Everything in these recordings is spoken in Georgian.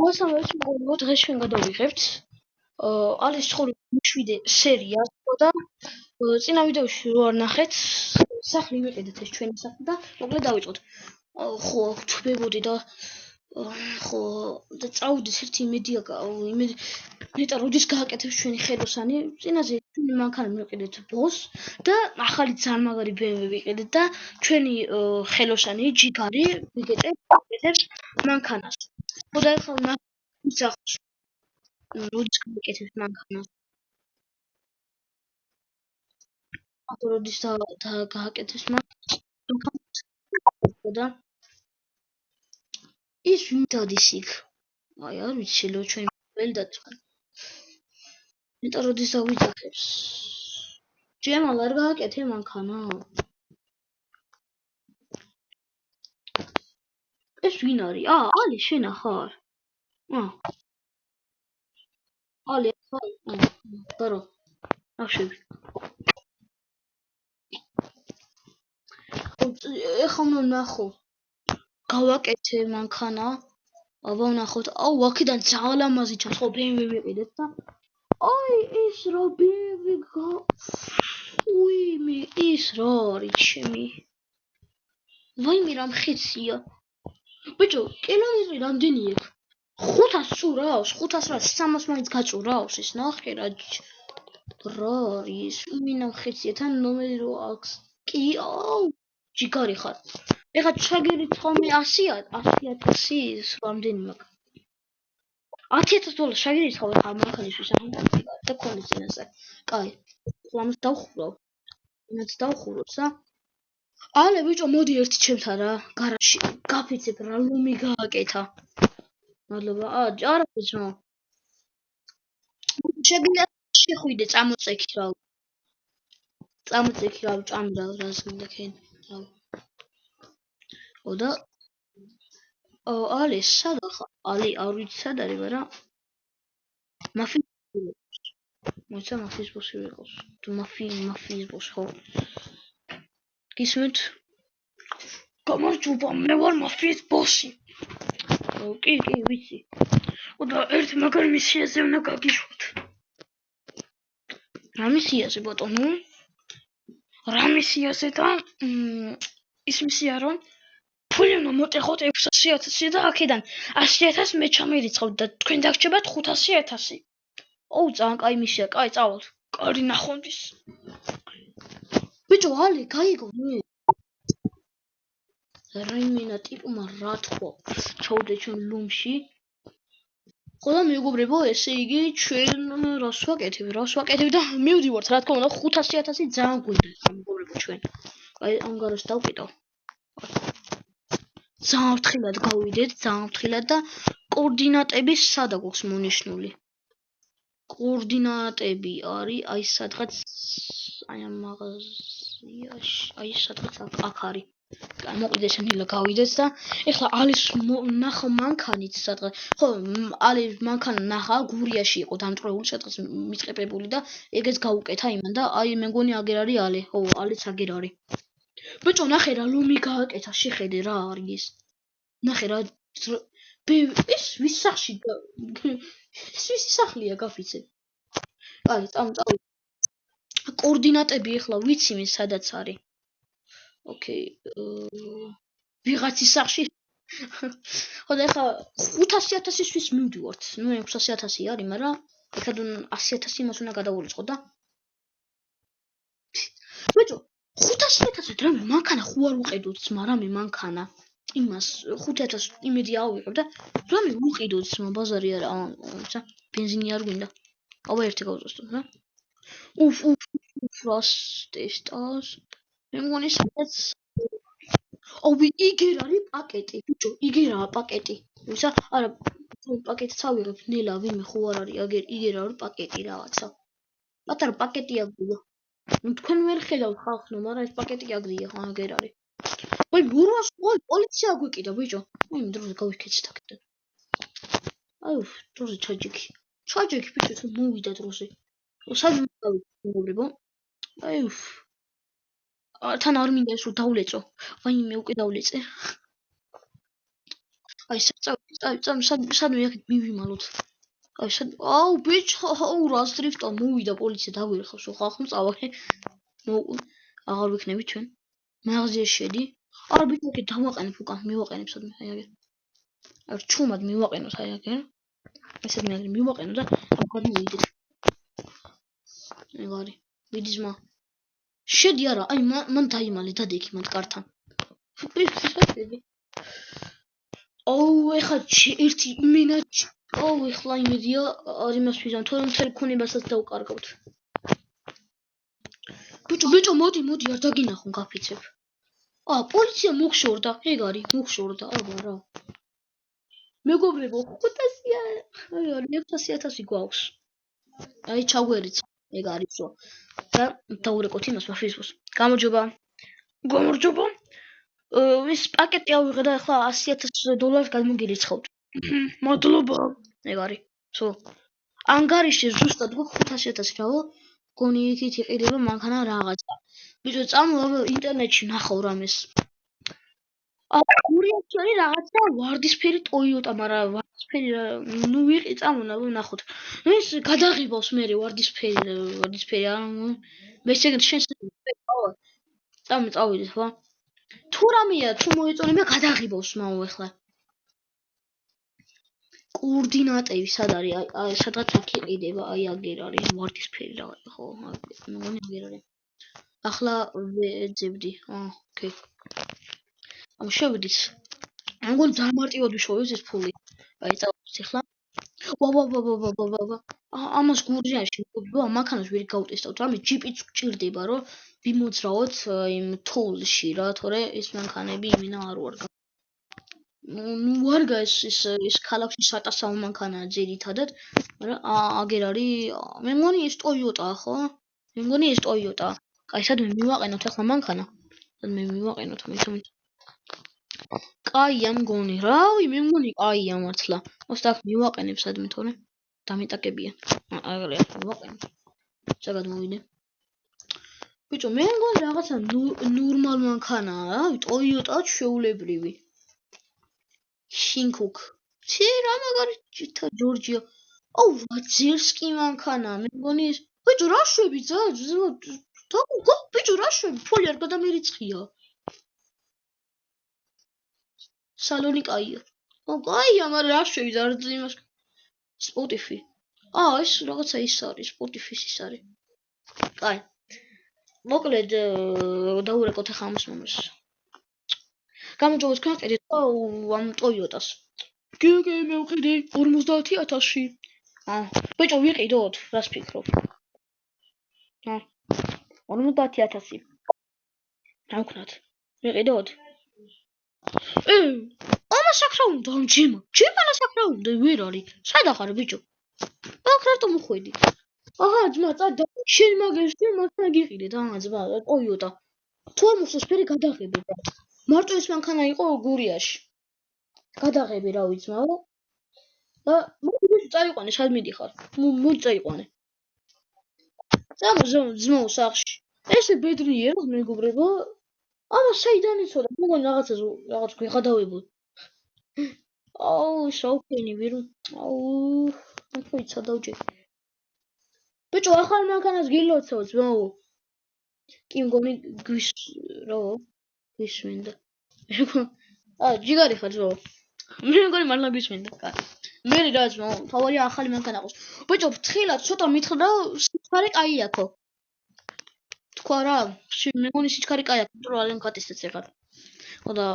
მოსამართლე მოგონებო დღეს ჩვენ გადავიღებთ ალის ცხოვრების 7 სერია და წინა ვიდეოში რო არ ნახეთ სახლი ვიყიდეთ ეს ჩვენი სახლი და მოკლედ დავიწყოთ. ხო ჩვდებოდი და ხო და წავუდის ერთი იმედია მეტად როდის გააკეთებს ჩვენი ხელოსანი წინაზე ჩვენი მანქანა მივიყიდეთ ბოს და ახალი ძალიან მაგარი BMW ვიყიდეთ და ჩვენი ხელოსანი ჯიგარი ვიკეთებს მანქანას. ხო და ახლა ნახოთ როდის გააკეთებს მანქანას. ახლა როდის გააკეთებს მანქანას და ის ვინ დადის იქ? აი არ ვიცი რომ ჩვენ ველდაწყენ. მეტად როდის დავიძახებს. ჯემალ არ გააკეთე მანქანა? ეს ვინ არის? ალი შენ ახარ? ალი ახარ? ბარო. ახშები. ეხლა უნდა ნახო. გავაკეთე მანქანა. აბა ნახოთ. აუ აქედან ძალიან ლამაზი ჩანს ხო BMW ვიყიდეთ და აი ეს რა BMW უიმე ის რა არის ჩემი. ვაიმე რა მხეცია. ბიჭო, კილომეტრი რამდენი აქვს? 500 წურავს, 500 რა 300 მაინც გაწურავს ეს ნახე რა. რა არის? უინა მხეცია თან ნომერი რო აქვს. კი, აუ, ჯიგარი ხარ. ეხლა ჩაგერით ხოლმე 100,000 რამდენი მაქვს? 10,000 დოლარი შეგერით ხოლმე ხა მანქანისთვის და ქონის წინასე. კაი. ლამს დავხურავ. იმაც დავხუროთ, ალე ბიჭო მოდი ერთი ჩემთან რა გარაჟში გაფიცებ რა ლომი გააკეთა. მადლობა. არა ბიჭო. შეგიძლია შეხვიდე წამოწექი რა. წამოწექი რა ჭამდა რას მინდა ქენ. და ალი სადა ხარ? ალი არ ვიცი სად არის, მაგრამ მოიცა მაფიის ბოსი ვიყოს. თუ მაფიის ბოსი ხო? გისმენთ? გამარჯობა, მე ვარ მაფიის ბოსი. კი, ვიცი. და ერთ მაგარ მისიაზე უნდა გაგიშვათ. რა მისიაზე ბატონო? რა მისიაზე და ის მისია რომ ფული უნდა მოტეხოთ 600,000 და აქედან 100,000 მე ჩამერიცხავ და თქვენ დაგჭებათ 500,000. ოუ, ძალიან კაი მისია, კაი წავალთ. კარი ნახონდის. ბიჭო, ალი გაიგო მე. რაიმენა ტიპმა რა თქვა? ჩაუდე ჩვენ ლომში. ხო და მეგობრებო, ესე იგი ჩვენ რას ვაკეთებ და მივდივართ, რა თქმა უნდა 500,000 ძალიან გვინდა მეგობრებო ჩვენ. აი ამ გაროს დავკიდავ. ძალიან ფრთხილად გავიდეთ, ძალიან ფრთხილად და კოორდინატები სადა გვაქვს მონიშნული? კოორდინატები არის აი სადღაც აი ამ მაღაზიაში, აი სადღაც აქ არის. მოკლედ ესენილა გავიდეთ და ეხლა ალის ნახა მანქანით სადღაც. ხო, ალის მანქანა ნახა გურიაში იყო დამტვრეული სადღაც მიწყებებული და ეგეც გაუკეთა იმან და აი მე მგონი აგერ არის ალი. ხო, ალიც აგერ არის. ბიჭო, ნახე რა ლომი გააკეთა, შეხედე რა არის ეს. ნახე რა ეს ვის სახში ეს ვისი სახლია გაფიცე. აი, წავიდე. კოორდინატები ეხლა ვიცი მე სადაც არის. ოკეი. ვიღაცის სახში. ხო და ეხლა 500,000-ისთვის მივდივართ. ნუ 600,000 არის, მაგრამ ეხლა 100,000 იმას უნდა გადავურიცხო და ბიჭო, 500,000 რამე მანქანა ხო არ უყიდოთ, მაგრამ მანქანა იმას 5,000 იმედი ავიღებ და რამე უყიდოთ, ბაზარი არა, ცა ბენზინი არ გვინდა. აბა ერთი გავწესოთ, რა. უფ რას ტესტავს. მე მგონი სადაც ოვი იგერ არის პაკეტი, ბიჭო, იგერაა პაკეტი. ვისა? არა, პაკეტიც ავიღებ, ნელა ვინმე ხო არ არის, იგერ არის პაკეტი რაღაცა. პატარა პაკეტი აგდია. თქვენ ვერ ხედავთ ხალხო, მაგრამ ეს პაკეტი აგდია, ხო აგერ არის. ვაი, მურვას ყოლ პოლიცია გვეკიდა, ბიჭო. მე დროზე გავიქეცეთ აქედან. აუ, დროზე ჩაჯექი, ბიჭო, თუ მოვიდა დროზე. სად მოვიდა, აი თან არ მინდა ეს რომ დავლეწო. ვაიმე უკვე დავლეწე. აი სადმე აქ მივიმალოთ. აი აუ ბიჭო, აუ რას დრიფტა მოვიდა პოლიცია დაგვირხავს ხალხს წავახე. აღარ ვიქნები ჩვენ. მაღაზიაში შედი. არა ბიჭო კი დავაყენებ უკან, მივაყენებ სადმე აი აგერ. არ ჩუმად მივაყენოთ აი აგერ. ესეთ მე აგერ მივაყენო და აქ მოვიდეთ. ეგარი. მიდის მა. შედი არა, აი მან დაიმალე დადექი მათ კართან. აუ ეხა ერთი მინა აუ ეხლა იმედია არ იმას ვიზამ, თორემ მთელ ქონებასაც დავკარგავთ. ბიჭო, მოდი, არ დაგინახონ გაფიცებ. პოლიცია მოგშორდა, ეგ არის, მოგშორდა, აბა რა. მეგობრებო, 500 აი არის 600,000 გვაქვს. აი ჩაგვერიცხ, ეგ არისო. და დაურეკოთ იმას Facebook-ს. გამარჯობა. ის პაკეტი ავიღე და ახლა $100,000 გადმოგირიცხავთ. მადლობა. ეგ არის. სულ. ანგარიში ზუსტად გვაქვს 500,000 რავო. გონი იქით იყიდება მანქანა რაღაცა. ბიჭო, წამოვა ინტერნეტში ნახავ რამეს. გურიაში რაღაცა ვარდისფერი Toyota, მაგრამ ვარდისფერი ნუ ვიყი წამონა ვნახოთ. ეს გადაღებავს მე ვარდისფერი არ მე შეგეთ შენ წავიდეთ ხო? თუ რამეა, თუ მოეწონება გადაღებავს მაო ახლა. კოორდინატები სად არის? აი სადღაც აქ იყიდება, აი აგერ არის ვარდისფერი რაღაცა ხო? მეგონი აგერ არის. ახლა ვეძებდი. ოკეი. შევიდით. მგონი ძალიან მარტივად ვიშოვეს ეს ფული. აი წავიდეთ ახლა. ვა. ამას გურიაში მოგბო, მანქანას ვერ გავტესტავთ. რამე ჯიპიც გჭირდება, რომ ვიმოძრაოთ იმ თოვლში რა, თორე ეს მანქანები იმინა არ ვარგა. ნუ ვარგა ეს ქალაქში სატასაო მანქანაა ძირითადად, მაგრამ აგერ არის, მე მგონი ეს Toyota-ა ხო? მე მგონი ეს Toyota-ა. აი სადმე მივაყენოთ ახლა მანქანა. სადმე მივაყენოთ მითუმეტ. კაია მგონი, რავი, მე მგონი კაია მართლა. ოსტა აქ მივაყენებ სადმე თორე დამეტაკებია. აგრე მივაყენებ. ზოგად მოვიდე. ბიჭო, მე მგონი რაღაცა ნორმალ მანქანაა, რავი, Toyota შეულებრივი. შინკუკ. ჩი რა მაგარი ჯორჯია. აუ, ვაძერსკი მანქანაა, მე მგონი ეს. ბიჭო, რა შვები ძა? ბიჭო, რა შვები? ფული არ გადამერიცხია. სალონი კაია. კაია, მაგრამ რა შვები ძა? იმას Spotify. ეს რაღაცა ის არის, Spotify-ის ის არის. კაი. მოკლედ დაურეკოთ ახლა ამას მომეს. გამარჯობა თქვენ ყიდით ამ Toyota-ს. კი, მე ვყიდი 50,000-ში. ბიჭო, ვიყიდოთ, რას ფიქრობ? 50,000. რა ვქნათ? ვიყიდოთ? ამას აქ რა უნდა ამ ჯიმანას აქ რა უნდა ვერ არის. სად ახარ ბიჭო? აქ რატომ მოხვედი? ძმა, წადა. შენ მაგას მანქანა გიყიდეთ, ძმა, Toyota. თუ არ მოხსოვს ფერი გადაღები და მარტო ეს მანქანა იყო გურიაში. გადაღები რა ვიცმაო. და მოდი წაიყვანე, სად მიდიხარ? მოდი წაიყვანე. ძმაო სახში. ესე ბედნიერად მეგობრებო. საიდან იცოდა? მეგონი რაღაც გვეღადავებოდ. შაუქენი ვირო. აქ ვიცა დავჯე. ბიჭო, ახალ მანქანას გილოცავ, ძმაო. კი მგონი გვისმინდა. ჯიგარი ხარ ძმაო. მე მგონი მართლა გვისმინდა. მე რა ძმაო, თავარი ახალი მანქანა ყავს. ბიჭო, ფრთხილად ცოტა მითხრა, სიჩქარე კაი აქო. თქვა რა, მე მგონი სიჩქარე კაი აქ, რომ არ მგატესტეც ეხლა. ხო და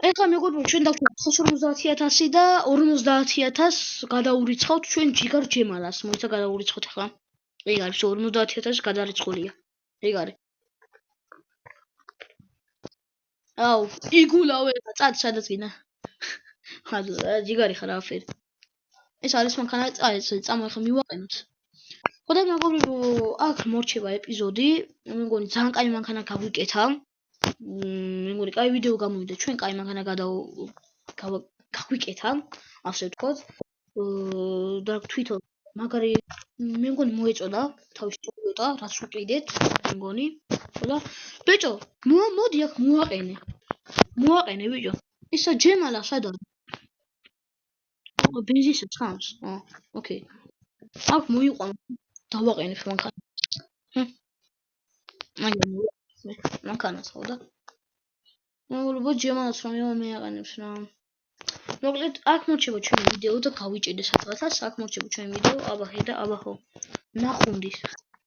ეხლა მეგობრებო, ჩვენ დავჭერთ 50,000 და 50,000 გადაურიცხავთ ჩვენ ჯიგარ ჯემალას. მოიცა გადაურიცხოთ ახლა. ეგ არის 50,000 გადარიცხულია. ეგ არის. აუ, იგულავე და წად სადაც გინდა. ჯიგარი ხარ აფერი. ეს არის მანქანა, წამო ახლა მივაყენოთ. ხო და მეგობრებო, აქ მორჩება ეპიზოდი. მე მგონი ძალიან კაი მანქანა გავიკეთა. მე მგონი კაი ვიდეო გამოვიდა, ჩვენ კაი მანქანა გავიკეთა, ასე ვთქვათ. და თვითონ მაგარი მე მგონი მოეწონა თავის Toyota, რაც ვიყიდეთ, მე მგონი. ხო და ბიჭო, მოდი აქ მოვაყენე. ბიჭო. ისა ჯემალა სადა? ბენზინს ცხამს. ოკეი. აქ მოიყვან დავაყენებ მანქანა. მანქანას ხო და? მოგლობ ჯემალას რომ მე აყენებს რა. მოკლედ აქ მოჩება ჩვენი ვიდეო და გავიჭედე სადღაცას. აქ მოჩება ჩვენი ვიდეო. აბა ხედა, აბა ხო. ნახუნდის.